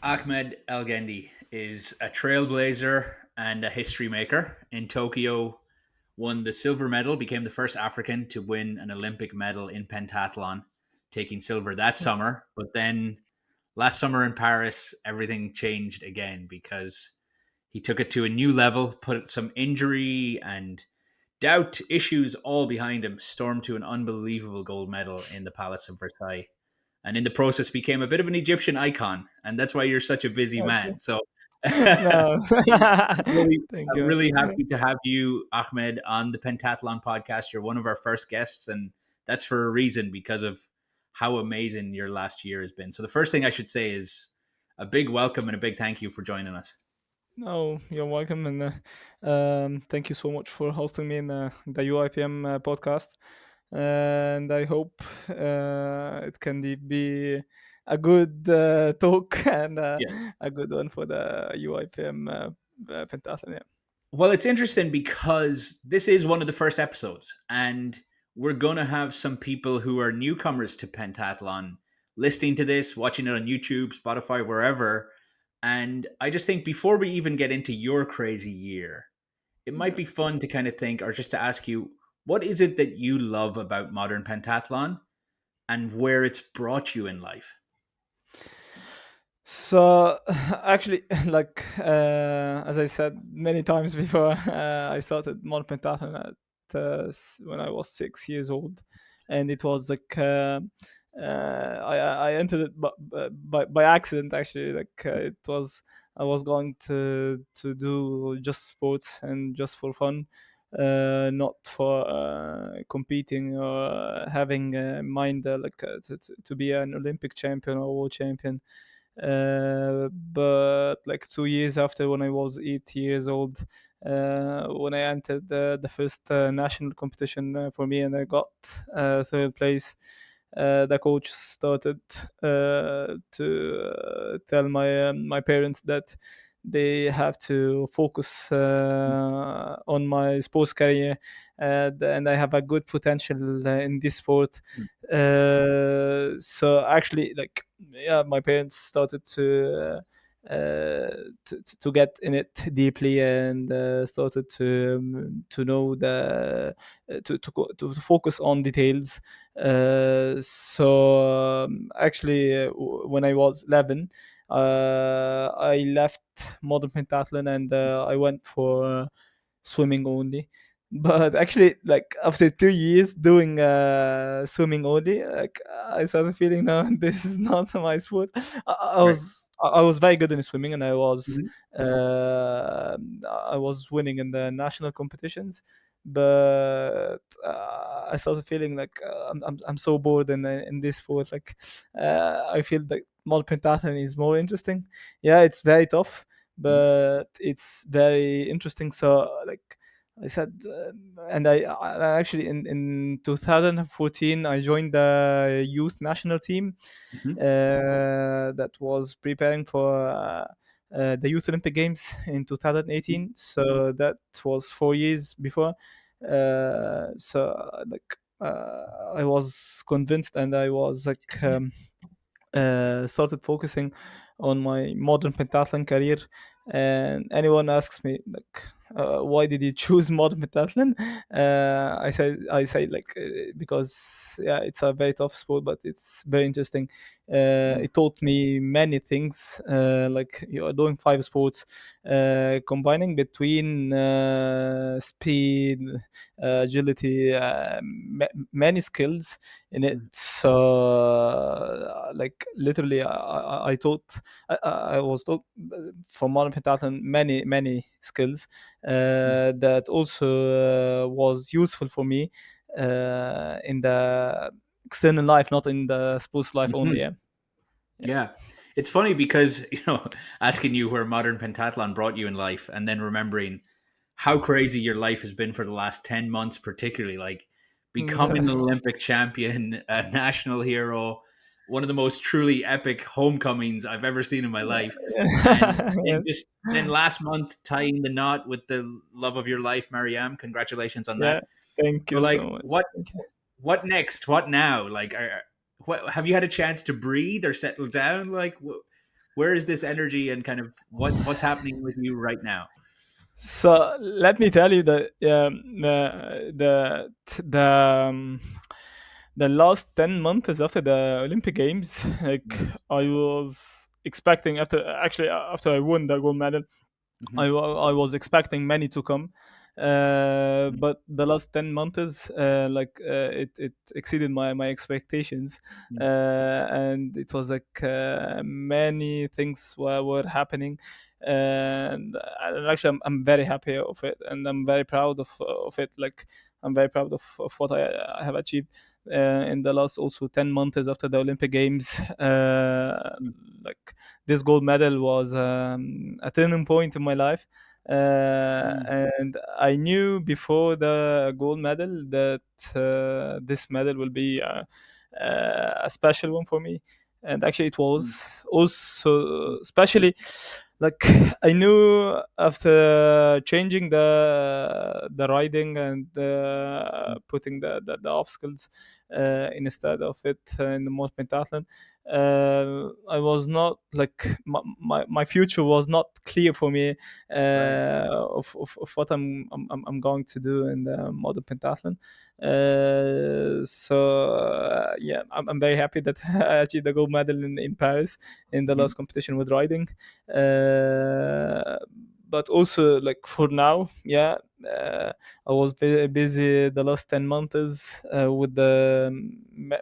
Ahmed Elgendy is a trailblazer and a history maker. In Tokyo, won the silver medal, became the first African to win an Olympic medal in pentathlon, taking silver that summer. But then last summer in Paris, everything changed again because he took it to a new level, put some injury and doubt issues all behind him, stormed to an unbelievable gold medal in the Palace of Versailles, and in the process became a bit of an Egyptian icon. And that's why you're such a busy Okay. man. So No. really, Thank I'm you, really man. happy to have you, Ahmed, on the Pentathlon podcast. You're one of our first guests, and that's for a reason because of how amazing your last year has been. So the first thing I should say is a big welcome and a big thank you for joining us. No, you're welcome, and thank you so much for hosting me in the UIPM podcast. And I hope it can be a good talk and Yeah. a good one for the UIPM pentathlon. Yeah. Well, it's interesting because this is one of the first episodes, and we're going to have some people who are newcomers to pentathlon listening to this, watching it on YouTube, Spotify, wherever. And I just think before we even get into your crazy year, it might Yeah. be fun to kind of think, or just to ask you, what is it that you love about modern pentathlon and where it's brought you in life? So actually, like as I said many times before, I started modern pentathlon when I was 6 years old, and it was like I entered it by accident. Actually, like it was I was going to do just sports and just for fun, not for competing or having mind to be an Olympic champion or world champion. But like 2 years after, when I was 8 years old, when I entered the first national competition for me, and I got third place, the coach started to tell my parents that they have to focus on my sports career, and I have a good potential in this sport. So actually, like, yeah, my parents started to get in it deeply, and started to know the to focus on details. Actually, when I was 11, I left modern pentathlon, and I went for swimming only. But actually, like after 2 years doing swimming only, like I started feeling, no, this is not my sport. Right. I was very good in swimming, and Mhm. I was winning in the national competitions. But I started feeling like I'm so bored in this sport. Like I feel that modern pentathlon is more interesting. Yeah, it's very tough, but it's very interesting. So like I said, and I actually in 2014 I joined the youth national team Mhm. that was preparing for the Youth Olympic Games in 2018. So that was 4 years before. I was convinced, and I was like started focusing on my modern pentathlon career. And anyone asks me like, why did you choose modern pentathlon? I say like because yeah, it's a very tough sport, but it's very interesting. It taught me many things. Like you are doing five sports, combining between speed, agility, many skills in it. So, like literally, I taught, I was taught from modern pentathlon many skills that also was useful for me in the external life, not in the sports life only. Mhm. Yeah. Yeah. It's funny because, asking you where modern pentathlon brought you in life and then remembering how crazy your life has been for the last 10 months, particularly like becoming an Yeah. Olympic champion, a national hero, one of the most truly epic homecomings I've ever seen in my life. And Yeah. then last month tying the knot with the love of your life, Mariam. Congratulations on Yeah. that. Thank So you like so much. Thank you. what next? What now? Like what have you had a chance to breathe or settle down? Like where is this energy and kind of what's happening with you right now? So let me tell you that the last 10 months after the Olympic Games, like Mm-hmm. I was expecting after I won the gold medal, I was expecting many to come, but the last 10 months, it exceeded my expectations, and it was like many things were happening, and actually I'm very happy of it, and I'm very proud of it. Like I'm very proud of what I have achieved. In the last also 10 months after the Olympic Games, like this gold medal was a turning point in my life. And I knew before the gold medal that this medal will be a special one for me. And actually, it was also, especially like I knew after changing the riding and putting the obstacles instead of it in the most pentathlon, I was not like my future was not clear for me Right. of what I'm going to do in the modern pentathlon. Yeah, I'm very happy that I achieved the gold medal in Paris in the Mhm. last competition with riding. Uh, but also like for now, yeah, I was very busy the last 10 months with the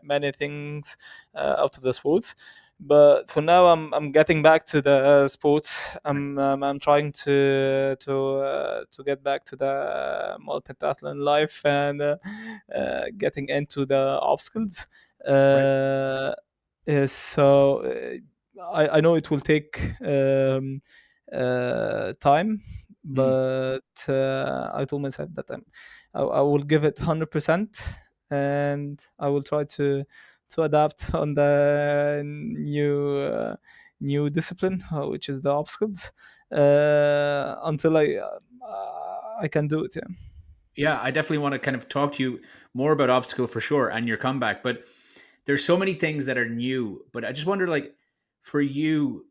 many things out of the sports. But for now, I'm getting back to the sports. I'm trying to get back to the multipentathlon life and getting into the obstacles. Right. Uh, so I know it will take time, Mm. but I told myself that I will give it 100%, and I will try to adapt on the new discipline, which is the obstacles, until I can do it. Yeah. Yeah, I definitely want to kind of talk to you more about obstacle for sure and your comeback. But there's so many things that are new. But I just wonder, like, for you,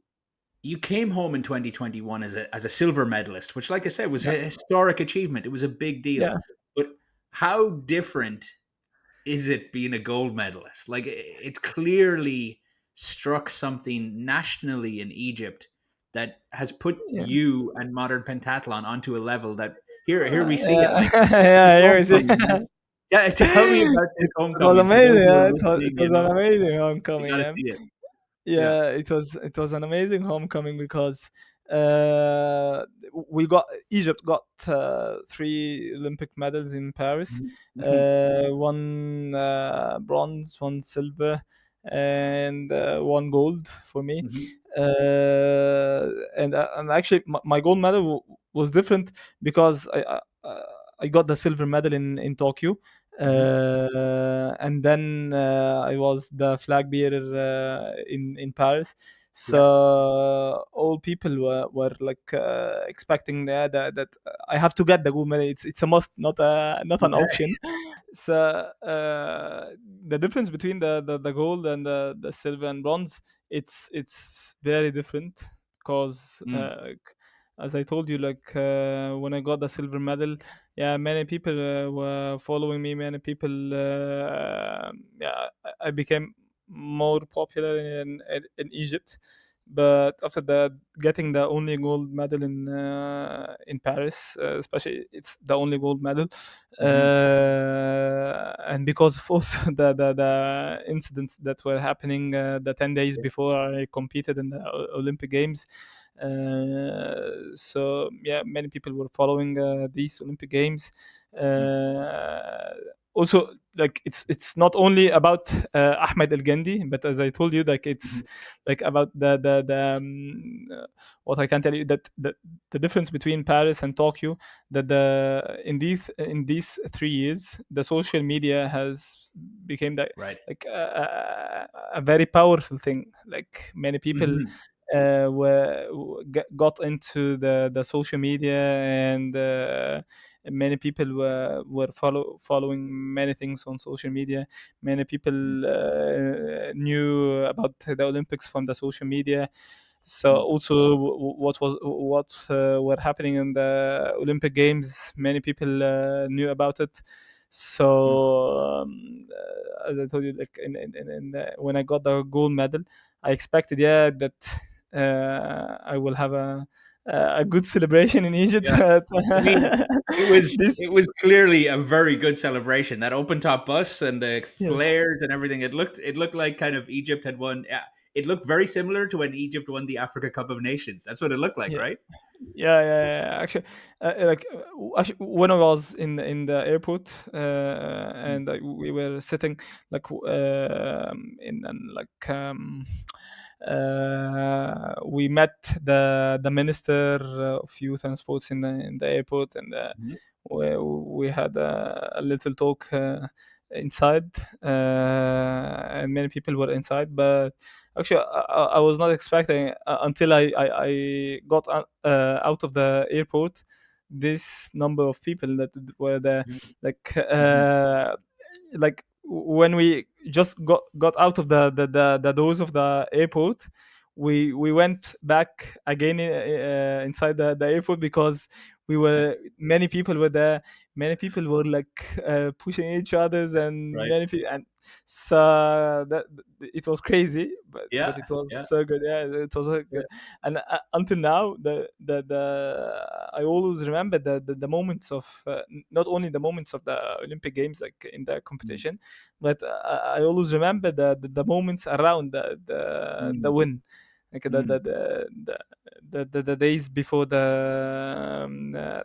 you came home in 2021 as a silver medalist, which, like I said, was Yeah. a historic achievement. It was a big deal. Yeah. But how different is it being a gold medalist? Like, it clearly struck something nationally in Egypt that has put Yeah. you and modern pentathlon onto a level that here we see it. Yeah. Like this Yeah. Here we see. homecoming. Yeah, tell me about this It was homecoming for amazing. those who are Yeah. It listening. was an amazing You homecoming. got to Yeah. see it. Yeah. Yeah, it was an amazing homecoming because uh, we got Egypt got three Olympic medals in Paris, Mhm. Mhm. one bronze, one silver, and one gold for me. Mhm. And actually, my gold medal was different because I got the silver medal in Tokyo, Mhm. and then I was the flag bearer in Paris. So Yeah. all people were like expecting that I have to get the gold medal. It's a must, not an Okay. option. So the difference between the gold and the silver and bronze, it's very different because Mm. as I told you, like when I got the silver medal, yeah, many people were following me. Many people, yeah, I became more popular in Egypt. But after that, getting the only gold medal in Paris, especially it's the only gold medal, Mhm. and because of also the incidents that were happening the 10 days Yeah. before I competed in the Olympic Games. So yeah, many people were following these Olympic Games. Mm. Uh, Also, like it's not only about Ahmed Elgendy, but as I told you, like it's Mhm. like about what I can tell you that the difference between Paris and Tokyo, that in these 3 years the social media has became Right. like a very powerful thing. Like many people Mhm. got into the social media, and many people were following many things on social media. Many people knew about the Olympics from the social media. So also what were happening in the Olympic Games, many people knew about it. Mm. So as I told you, like when I got the gold medal, I expected, yeah, that I will have a good celebration in Egypt. Yeah. But I mean, it was this, it was clearly a very good celebration. That open top bus and the yes, flares and everything. It looked like kind of Egypt had won. Yeah, it looked very similar to when Egypt won the Africa Cup of Nations. That's what it looked like, yeah. right? Yeah. Actually, actually, when I was in the airport, Mm. and we were sitting like in an like we met the minister of youth and sports in the airport, and Mhm. we had a little talk inside, and many people were inside, but actually, I was not expecting until I got out of the airport this number of people that were there. Mhm. Like Mhm. when we just got out of the doors of the airport, we went back again inside the airport, because we Right. were many people were there. Many people were like pushing each others, and Right. many people, and so it was crazy, but Yeah. it was Yeah. so good. Yeah, it was so Yeah. good. And until now, I always remember the moments of not only the moments of the Olympic Games, like in the Mm. competition, but I always remember the moments around the Mm. win, like Mm. the days before the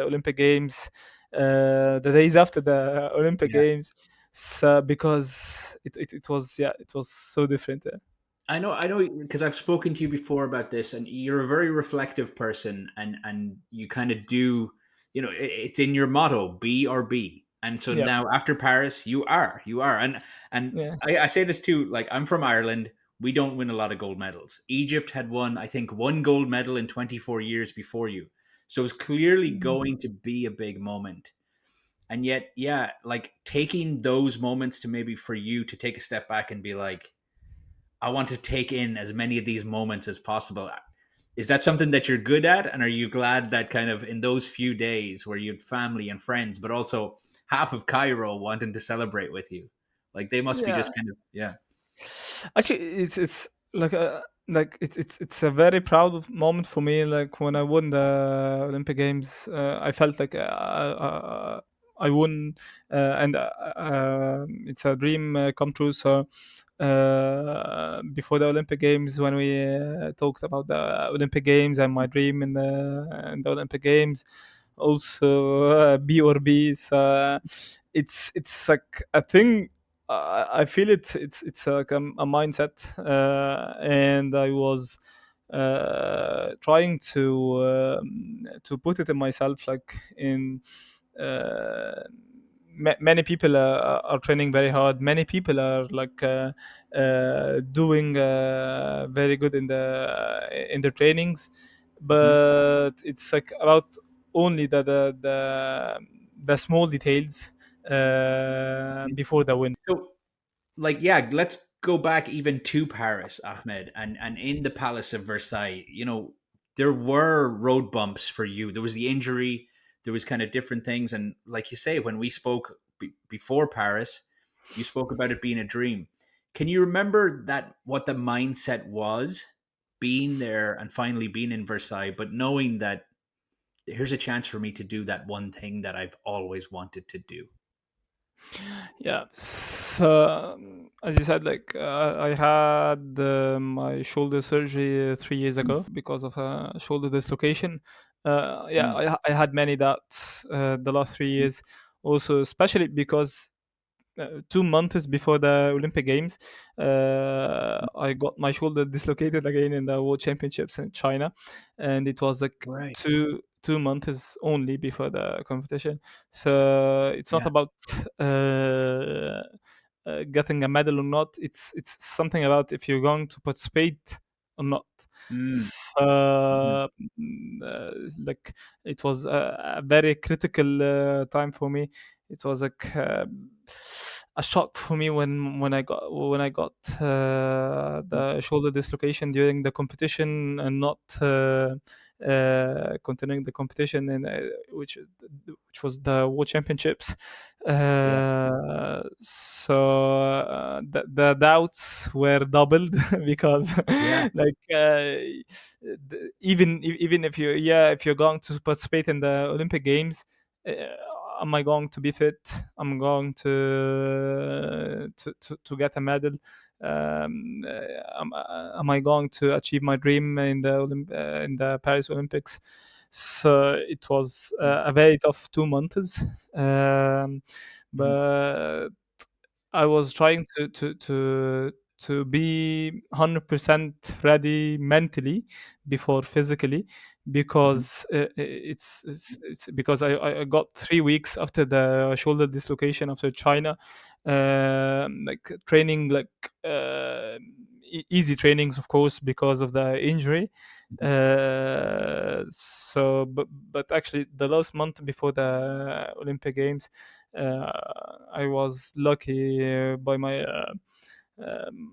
Olympic Games, the days after the Olympic Yeah. Games. So because it was, yeah, it was so different. I know, because I've spoken to you before about this, and you're a very reflective person, and you kind of do, it's in your motto, be or be. And so Yeah, now after Paris, you are, and yeah. I say this too. Like, I'm from Ireland, we don't win a lot of gold medals. Egypt had won, I think, one gold medal in 24 years before you, so it's clearly Mhm. going to be a big moment. And yet, yeah, like taking those moments to maybe for you to take a step back and be like, I want to take in as many of these moments as possible. Is that something that you're good at? And are you glad that kind of in those few days where you had family and friends, but also half of Cairo wanting to celebrate with you? Like, they must be Yeah. just kind of, yeah. Actually, it's like it's a very proud moment for me. Like when I won the Olympic Games, I felt like I won, and it's a dream come true. So before the Olympic Games, when we talked about the Olympic Games and my dream in the Olympic Games, also B or B. So it's like a thing. I feel it's like a mindset, and I was trying to put it in myself, like in uh, many people are training very hard. Many people are like doing very good in the trainings, Mhm. but it's like about only the small details before the win. So, like, yeah, let's go back even to Paris, Ahmed, and in the Palace of Versailles. There were road bumps for you. There was the injury. There was kind of different things, and like you say, when we spoke before Paris, you spoke about it being a dream. Can you remember that what the mindset was, being there and finally being in Versailles, but knowing that here's a chance for me to do that one thing that I've always wanted to do? Yeah. So, as you said, like I had my shoulder surgery 3 years Mm, ago because of a shoulder dislocation. Yeah, mm, I had many doubts the last three mm, years, also especially because 2 months before the Olympic Games, mm. I got my shoulder dislocated again in the World Championships in China, and it was like Right. two months only before the competition. So it's not Yeah. about getting a medal or not. It's something about if you're going to participate or not. Mm, mhm, So, like it was a very critical time for me. It was like a shock for me when I got the shoulder dislocation during the competition, and not continuing the competition, in which was the World Championships. Yeah. The doubts were doubled because Yeah. like even if you're going to participate in the Olympic Games, uh, am I going to be fit? I'm going to get a medal. Am I going to achieve my dream in the in the Paris Olympics? So it was a very tough 2 months, Mhm. but I was trying to be 100% ready mentally before physically, Mhm. because it's because I got 3 weeks after the shoulder dislocation after China, like training, like easy trainings, of course, because of the injury. But actually, the last month before the Olympic Games, uh, I was lucky by um,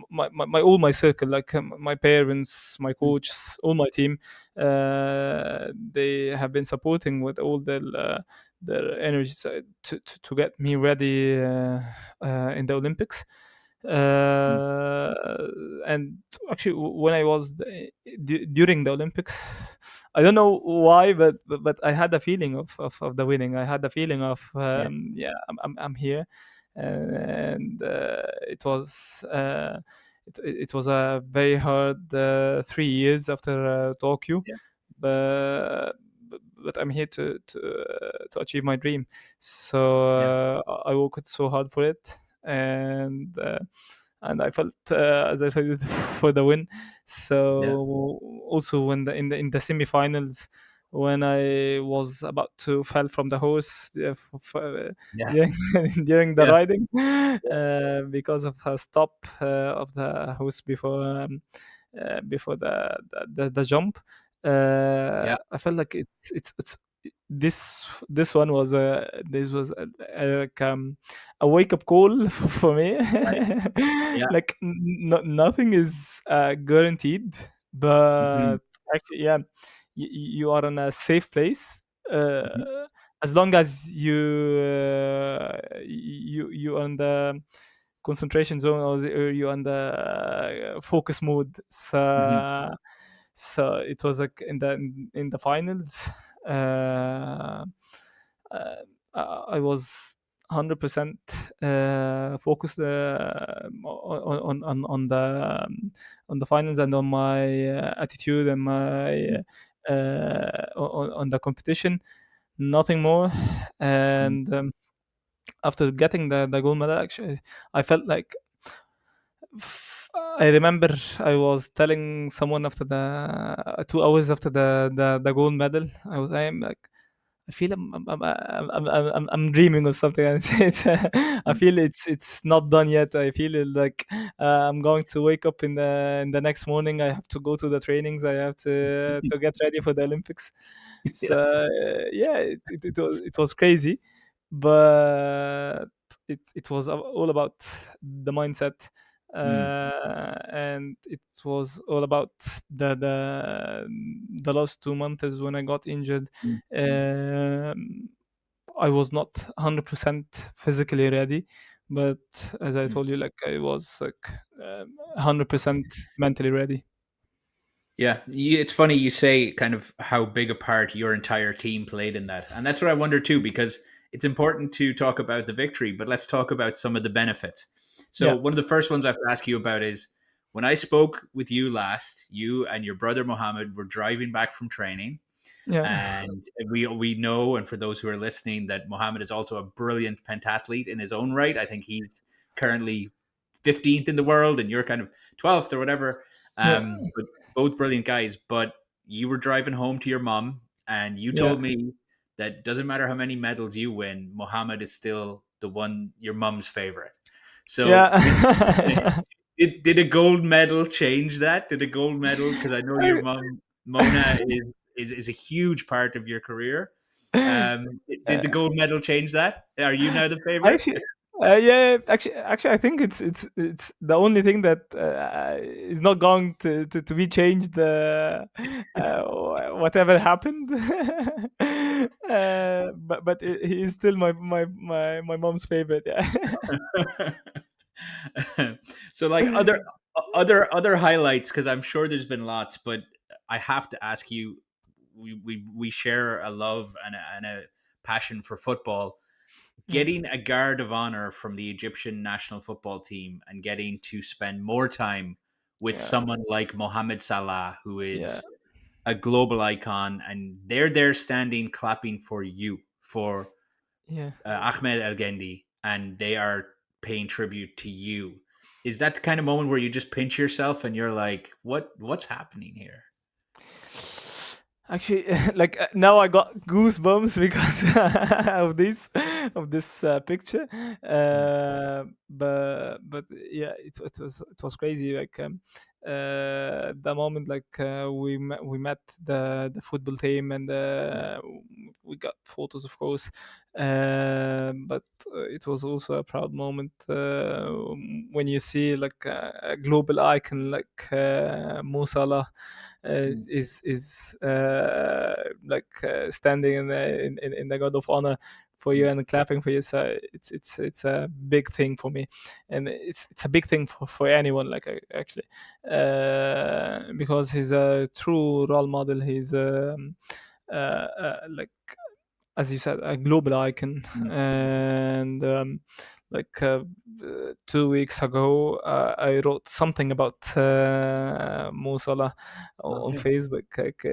my all my circle, like my parents, my Mhm. coach, all my team. They have been supporting with all their energies to get me ready in the Olympics. Mhm. Uh, and actually, when I was during the Olympics, I don't know why, but I had a feeling of the winning. I had the feeling of Yeah. yeah, I'm here, and it was a very hard 3 years after Tokyo, Yeah. but but I'm here to achieve my dream. So Yeah. I worked so hard for it, and I felt, as I said, for the win. Yeah. So also when in the semifinals, when I was about to fall from the horse, Yeah. during during the Yeah. riding, because of a stop of the horse before the jump. Yeah. I felt like it's this one was like a wake up call for me. Right. Yeah. Like nothing is guaranteed, Mhm. but actually, yeah, you are in a safe place. Mhm. As long as you are in the concentration zone, or you on the focus mode. Mhm. So it was like in the finals. Uh, uh, I was 100% focused on the finals, and on my attitude, and my on the competition, nothing more. Mhm. And after getting the gold medal, actually, I felt like, I remember I was telling someone after the 2 hours after the gold medal, I am like, I feel I'm dreaming or something. And I Mhm. feel it's not done yet. I feel it like I'm going to wake up in the next morning. I have to go to the trainings. I have to get ready for the Olympics. So Yeah. yeah, it was crazy, but it was all about the mindset, Mm. and it was all about the last 2 months when I got injured. Mm. um, I was not 100% physically ready, but as I Mm. told you, like, I was like 100% mentally ready. Yeah, it's funny you say kind of how big a part your entire team played in that. And that's what I wonder too, because it's important to talk about the victory, but let's talk about some of the benefits. So, Yeah, one of the first ones I have to ask you about is when I spoke with you last, you and your brother Mohammed were driving back from training. yeah, And we know, and for those who are listening, that Mohammed is also a brilliant pentathlete in his own right. I think he's currently 15th in the world, and you're kind of 12th or whatever. yeah, But both brilliant guys. But you were driving home to your mom, and you yeah. told me that doesn't matter how many medals you win, Mohammed is still the one your mom's favorite. So Yeah. did a gold medal change that? Did a gold medal, because I know your mom Mona is a huge part of your career. Uh, Did the gold medal change that? Are you now the favorite? actually, Yeah, actually, I think it's the only thing that is not going to be changed. Whatever happened, but he is still my mom's favorite. Yeah, So like other highlights, because I'm sure there's been lots, but I have to ask you, we share a love and a passion for football. yeah, Getting a guard of honor from the Egyptian national football team and getting to spend more time with yeah, someone like Mohamed Salah, who yeah, is a global icon, and they're there standing clapping for you, for yeah. Ahmed Elgendy, and they are paying tribute to you. Is that the kind of moment where you just pinch yourself and you're like, what's happening here? Actually, like now I got goosebumps because of this picture. Mm. But yeah, it was crazy. Like the moment like we met the football team, and we got photos, of course. But it was also a proud moment when you see like a global icon like Mo Salah Mm. like standing in the God of honor for you Yeah. and clapping for you. So it's a big thing for me, and it's a big thing for anyone. Like actually, because he's a true role model. He's like, as you said, a global icon. Yeah. And like 2 weeks ago, I wrote something about Mo Salah on Okay. Facebook, like,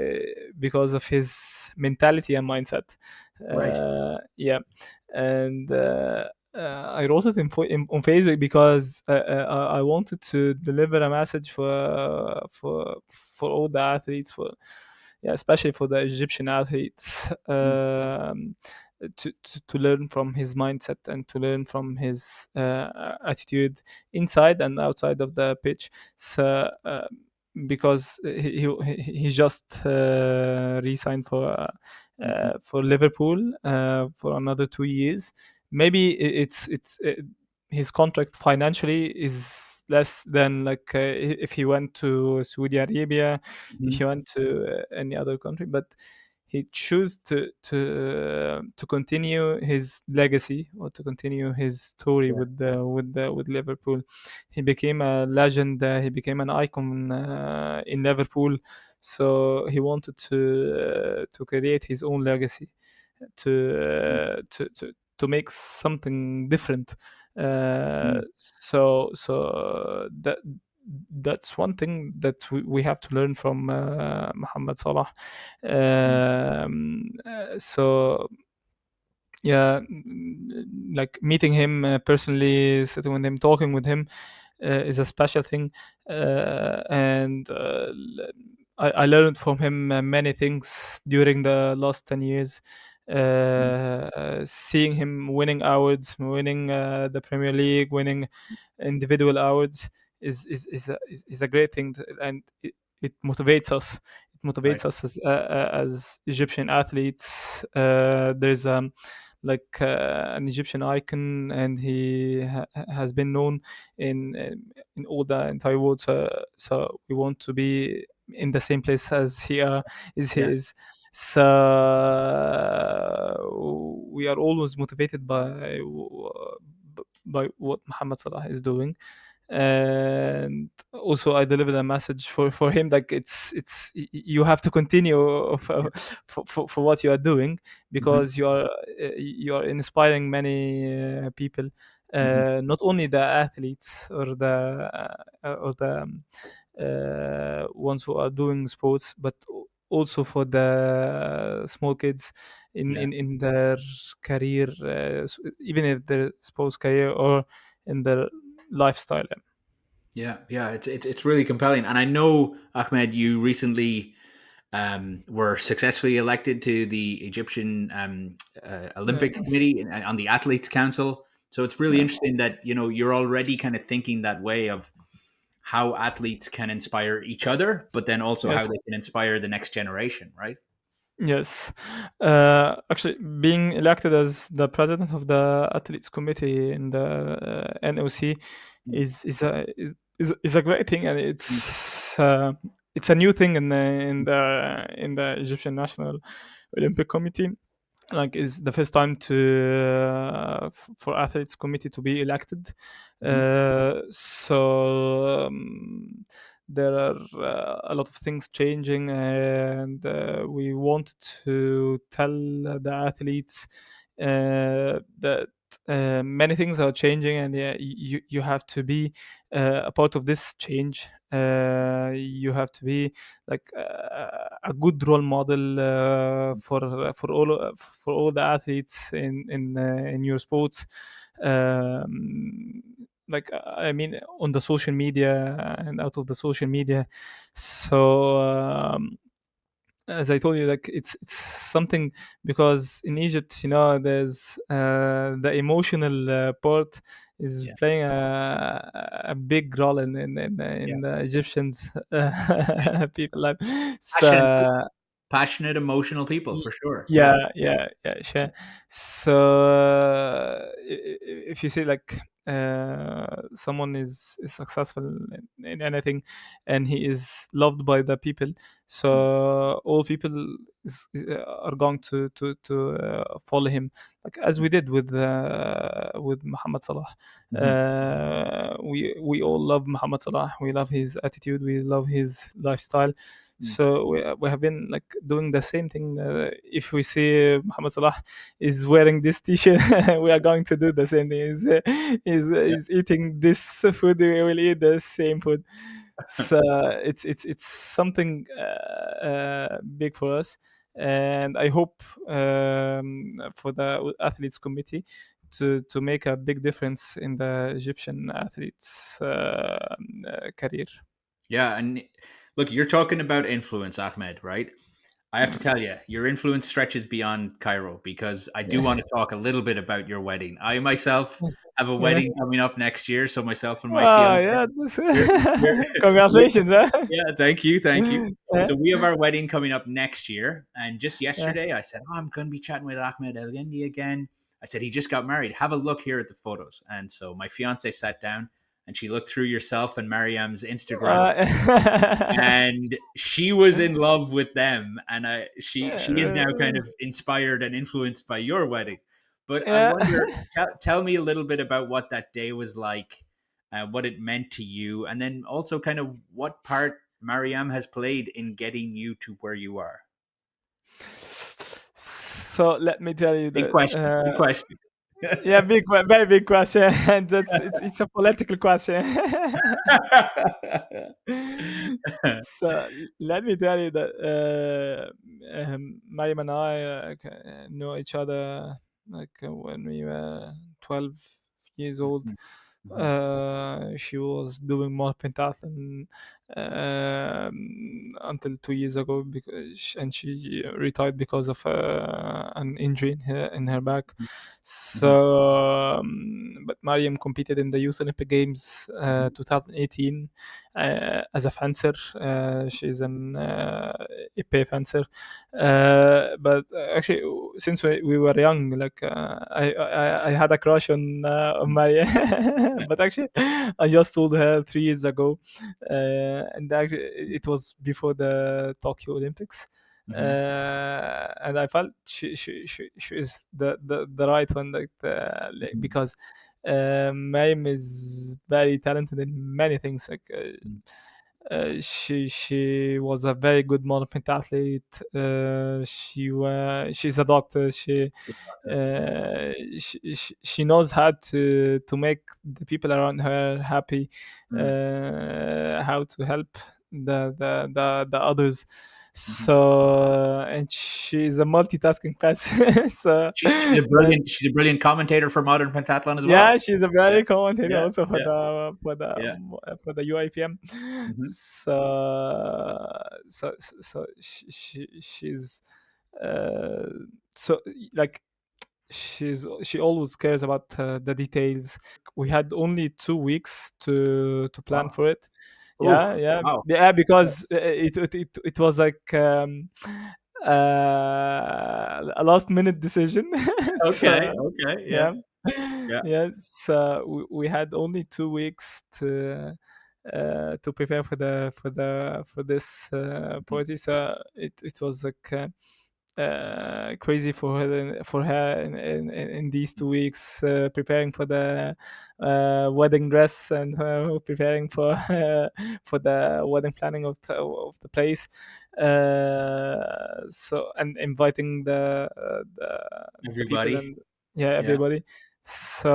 because of his mentality and mindset. Right. Yeah, and I wrote it on Facebook because I wanted to deliver a message for all the athletes, for, yeah, especially for the Egyptian athletes, Mm. to learn from his mindset and to learn from his attitude inside and outside of the pitch. So because he just re-signed Mhm. for Liverpool for another 2 years. Maybe it's his contract financially is less than like if he went to Saudi Arabia, if he Mhm. went to any other country, but he chose to continue his legacy, or to continue his story Yeah. with Liverpool. He became a legend. He became an icon in Liverpool. So he wanted to create his own legacy, Mm. to make something different. Mm. So that's one thing that we have to learn from Muhammad Salah. Mm. So yeah, like meeting him personally, sitting with him, talking with him is a special thing. And I learned from him many things during the last 10 years. Mm. Seeing him winning awards, winning the Premier League, winning individual awards is a great thing, and it motivates us. It Right. motivates us as Egyptian athletes. There's like an Egyptian icon, and he has been known in all the entire world. So we want to be in the same place as he Yeah. is. So we are always motivated by what Muhammad Salah is doing. And also I delivered a message for him, like you have to continue for what you are doing, Mhm. because you are inspiring many people, Mhm. not only the athletes or the ones who are doing sports, but also for the small kids Yeah. in their career, even if their sports career or in their lifestyle. Yeah. Yeah. It's really compelling, and I know, Ahmed, you recently were successfully elected to the Egyptian Yeah, Olympic Committee and on the Athletes Council. So it's really yeah, interesting that you're already kind of thinking that way of how athletes can inspire each other, but then also how yes, they can inspire the next generation, right? Yes, actually, being elected as the president of the athletes committee in the NOC Mm, is a great thing, and mm, it's a new thing in the Egyptian National Olympic Committee. Like, is the first time for athletes committee to be elected. mhm, There are a lot of things changing, and we want to tell the athletes that many things are changing, and yeah, you have to be a part of this change. You have to be like a good role model for all the athletes in your sports. Um, I mean, on the social media and out of the social media. So as I told you, like it's something, because in Egypt, there's the emotional part is yeah, playing a big role yeah, in the Egyptians yeah. people life. Passionate, So passionate, emotional people Y- for sure. Yeah, yeah, sure. So if you say like someone is successful in anything, and he is loved by the people, mm, so all people are going to follow him, like as mm, we did with Muhammad Salah. mhm, We all love Muhammad Salah. We love his attitude. We love his lifestyle. mm, So we have been like doing the same thing. If we see Muhammad Salah is wearing this T-shirt, we are going to do the same thing. yeah, Is eating this food, we will eat the same food. So it's something big for us, and I hope for the athletes committee to make a big difference in the Egyptian athletes career. yeah. And look, you're talking about influence, Ahmed, right? I have to Mm. tell you, your influence stretches beyond Cairo because I do want Yeah. to talk a little bit about your wedding. I myself have a Yeah. wedding coming up next year, so myself and my Oh, fiance, yeah, we're, we're, we're congratulations, huh? yeah, thank you, thank you. Yeah, So we have our wedding coming up next year, and just yeah. yesterday I said, "Oh, I'm going to be chatting with Ahmed Elgendy again." I said he just got married. Have a look here at the photos. And so my fiance sat down and she looked through yourself and Mariam's Instagram, and she was in love with them, and she is now kind of inspired and influenced by your wedding. But I Yeah. wonder, tell me a little bit about what that day was like, what it meant to you, and then also kind of what part Mariam has played in getting you to where you are. So let me tell you Big that question, big question. yeah, very big question, and it's a political question. So let me tell you that Mariam and I know each other like when we were 12 years old. Mhm, mhm, She was doing more pentathlon until 2 years ago, and she retired because of an injury in her back. mhm, So, but Mariam competed in the Youth Olympic Games mhm, 2018 as a fencer. She's an épée fencer. But actually, since we were young, like I had a crush on Maria, but actually, I just told her 3 years ago, and actually, it was before the Tokyo Olympics. mhm, And I felt she is the right one, like, mhm, because Mariam is very talented in many things. Like mhm. she was a very good model pentathlete. She's a doctor. She knows how to make the people around her happy, Mm, how to help the others. mhm. So, and she's a multitasking person. So that She's a brilliant commentator for modern pentathlon as well. yeah, she's a Yeah, very commentator yeah, also yeah, yeah. for the UIPM. Mhm, So she's uh, so like she always cares about the details. We had only 2 weeks to plan wow. for it. Oof, Yeah, yeah, wow. yeah. Yeah. Because it was like a last minute decision. Okay, So okay, yeah, yeah, yeah. yes, we had only 2 weeks to prepare for this Mhm. party. So it was like crazy for her in these 2 weeks, preparing for the wedding dress, and preparing for the wedding planning of the place. So, and inviting the people, Everybody, and yeah, yeah. everybody. So,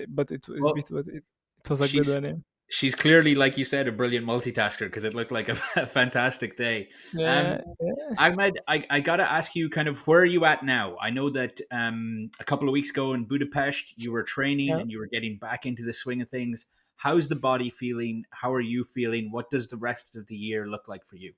but Well, it was a good she's one. Yeah. she's clearly, like you said, a brilliant multitasker because it looked like a, a fantastic day. Yeah, Um, yeah, Ahmed, I gotta ask you, kind of, where are you at now? I know that a couple of weeks ago in Budapest, you were training yeah. and you were getting back into the swing of things. How's the body feeling? How are you feeling? What does the rest of the year look like for you?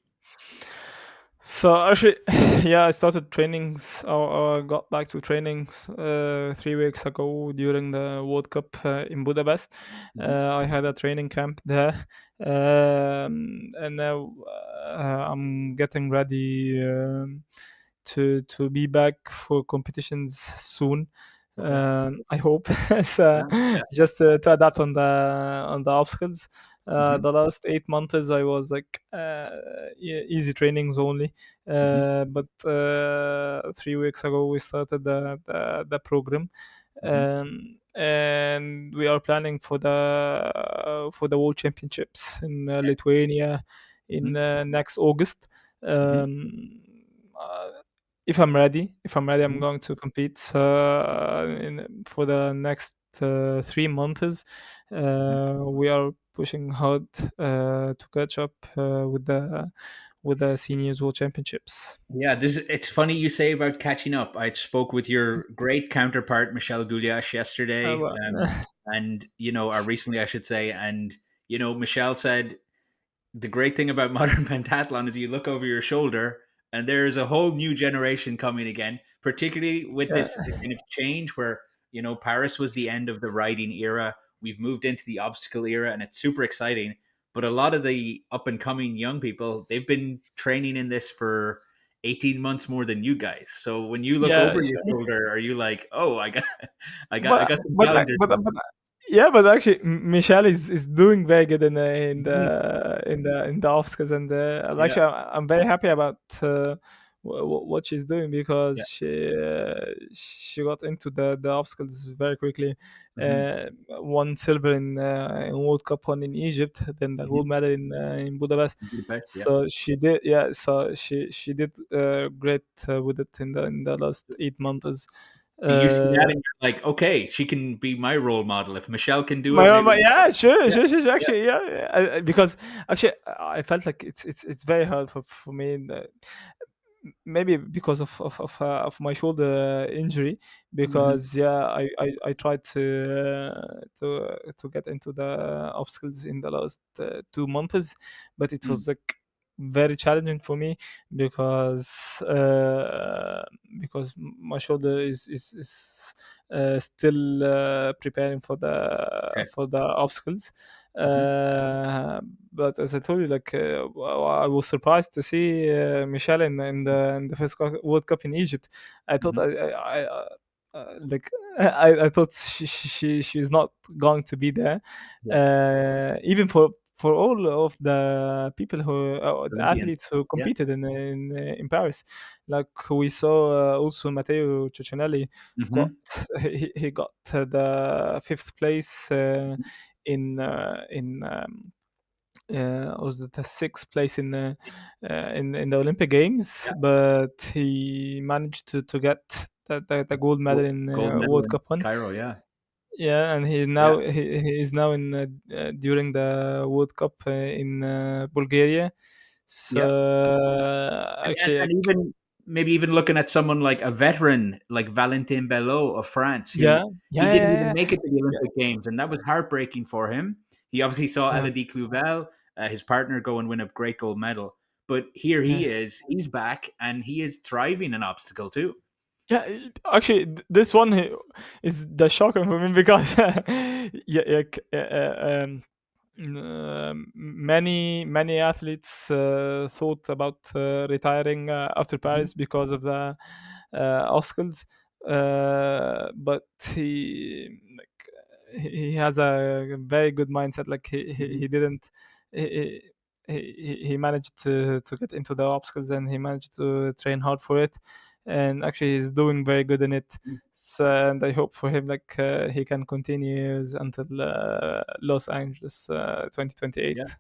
So actually, yeah, I started trainings, or got back to trainings 3 weeks ago during the World Cup in Budapest. Hmm. I had a training camp there, and now I'm getting ready to be back for competitions soon. Okay. I hope. So Yeah. Yeah. just to adapt on the obstacles. Hmm. The last 8 months I was like easy trainings only, Hmm. but 3 weeks ago we started the program, Hmm. and we are planning for the World Championships in Okay. Lithuania Hmm. in next August. Hmm. Um, uh, if I'm ready, I'm Hmm. going to compete for the next 3 months. We are pushing hard to catch up with the seniors world championships. Yeah, this it's funny you say about catching up. I spoke with your great counterpart Michelle Goulash yesterday, Well, and or recently, I should say. And Michelle said the great thing about modern pentathlon is you look over your shoulder and there's a whole new generation coming again, particularly with yeah, this kind of change where, Paris was the end of the riding era. We've moved into the obstacle era and it's super exciting. But a lot of the up and coming young people, they've been training in this for 18 months more than you guys. So when you look yeah, over your sure. shoulder, are you like, oh, I But got some but challengers but coming? but yeah, but actually, Michelle is doing very good Mhm. in the obstacles, and Yeah, actually, I'm very happy about what she's doing, yeah. because she got into the obstacles very quickly. Hmm. Won silver in World Cup, one in Egypt, then the Hmm. gold medal in Budapest. Budapest, yeah. So she did, yeah. So she did great with it in the last 8 months. Do you see that Uh, and you're like, okay, she can be my role model. If Michelle can do it, my maybe. yeah, sure, Yeah, sure. yeah. Actually, yeah, yeah. Because actually, I felt like it's very hard for me. Maybe because of my shoulder injury, Hmm. because yeah, I tried to get into the obstacles in the last 2 months, but it Mm. was like very challenging for me, because my shoulder is still preparing Okay. for the obstacles. Hmm. uh, but as I told you, like I was surprised to see Michelle in the first World Cup in Egypt. I thought Hmm. like I thought she's not going to be there, Yeah. even for all of the people who the Olympians. athletes who Yeah. competed in Paris. Like we saw also Matteo Cicinelli got Hmm. he got the fifth place in was the sixth place in the Olympic Games, Yeah. but he managed to get the gold medal in Gold medal World in Cup one. Cairo. Yeah. Yeah, and Yeah. he is now in during the World Cup in Bulgaria. So Yeah. And, actually, and like, even maybe even looking at someone like a veteran like Valentin Belot of France, who yeah, he yeah, didn't yeah, even yeah, make it to the yeah, Olympic Games, and that was heartbreaking for him. He obviously saw yeah, Elodie Clouvel, his partner, go and win a great gold medal. But here yeah. he is, he's back, and he is thriving in obstacle too. Yeah, actually, this is the shocker for me, because yeah, yeah, Many athletes thought about retiring after Mhm. Paris because of the obstacles, but he has a very good mindset. Like Mhm. he didn't. He, he managed to get into the obstacles, and he managed to train hard for it, and actually he's doing very good in it. So, and I hope for him like he can continue until Los Angeles Yeah, 2028.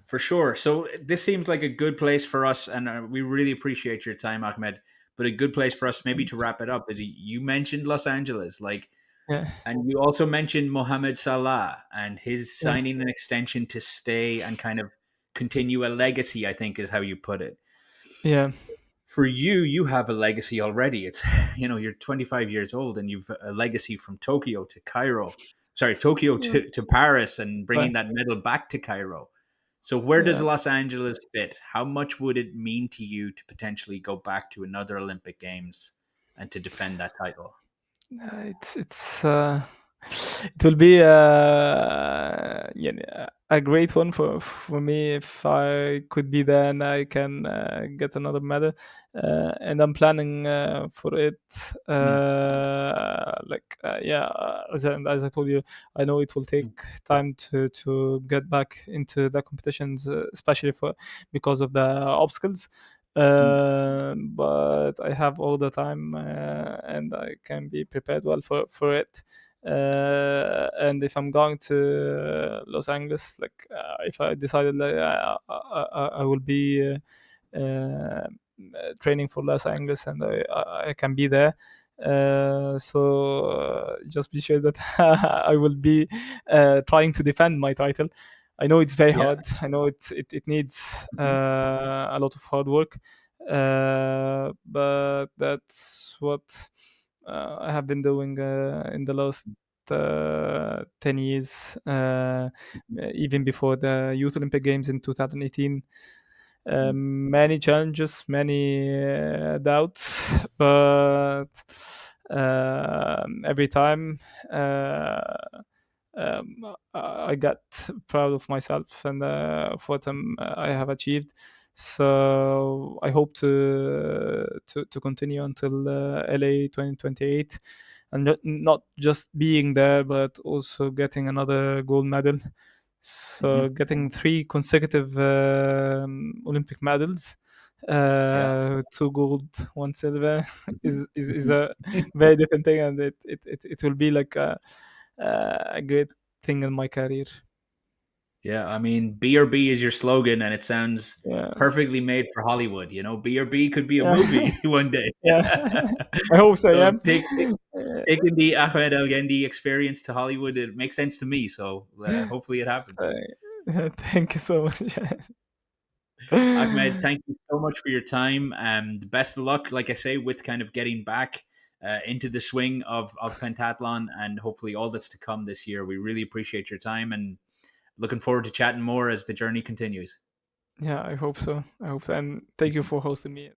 for sure. So this seems like a good place for us, and we really appreciate your time, Ahmed. But a good place for us maybe to wrap it up is you mentioned Los Angeles, like, Yeah, and you also mentioned Mohamed Salah and his yeah, signing an extension to stay and kind of continue a legacy, I think is how you put it. yeah, For you, you have a legacy already. It's, you're 25 years old and you've a legacy from Tokyo to Cairo. Sorry, Tokyo yeah. to Paris and bringing Right. that medal back to Cairo. So where does Yeah. Los Angeles fit? How much would it mean to you to potentially go back to another Olympic Games and to defend that title? It's it will be yeah, a great one for me if I could be there and I can get another medal, and I'm planning for it. Mm, Yeah, as I told you, I know it will take mm, time to get back into the competitions, especially for because of the obstacles. mm, But I have all the time, and I can be prepared well for it. And if I'm going to Los Angeles, like if I decided like I will be training for Los Angeles, and I can be there. So just be sure that I will be trying to defend my title. I know it's very yeah. hard. I know it needs Mhm, a lot of hard work, but that's what I have been doing in the last 10 years, even before the Youth Olympic Games in 2018. mm, Many challenges, many doubts, but every time uh, I got proud of myself and of what I have achieved. So I hope to continue until LA 2028, and not just being there, but also getting another gold medal. So mhm. getting three consecutive Olympic medals, Yeah. two gold, one silver, is a very different thing, and it will be like a great thing in my career. Yeah, I mean, B is your slogan, and it sounds Yeah, perfectly made for Hollywood. B could be a yeah, movie one day. yeah. I hope so. So Yeah. Uh, taking the Ahmed Elgendy experience to Hollywood, it makes sense to me. So hopefully it happens. Thank you so much. Ahmed, thank you so much for your time. The best of luck, like I say, with kind of getting back into the swing of pentathlon, and hopefully all that's to come this year. We really appreciate your time and looking forward to chatting more as the journey continues. Yeah, I hope so. I hope so, and thank you for hosting me.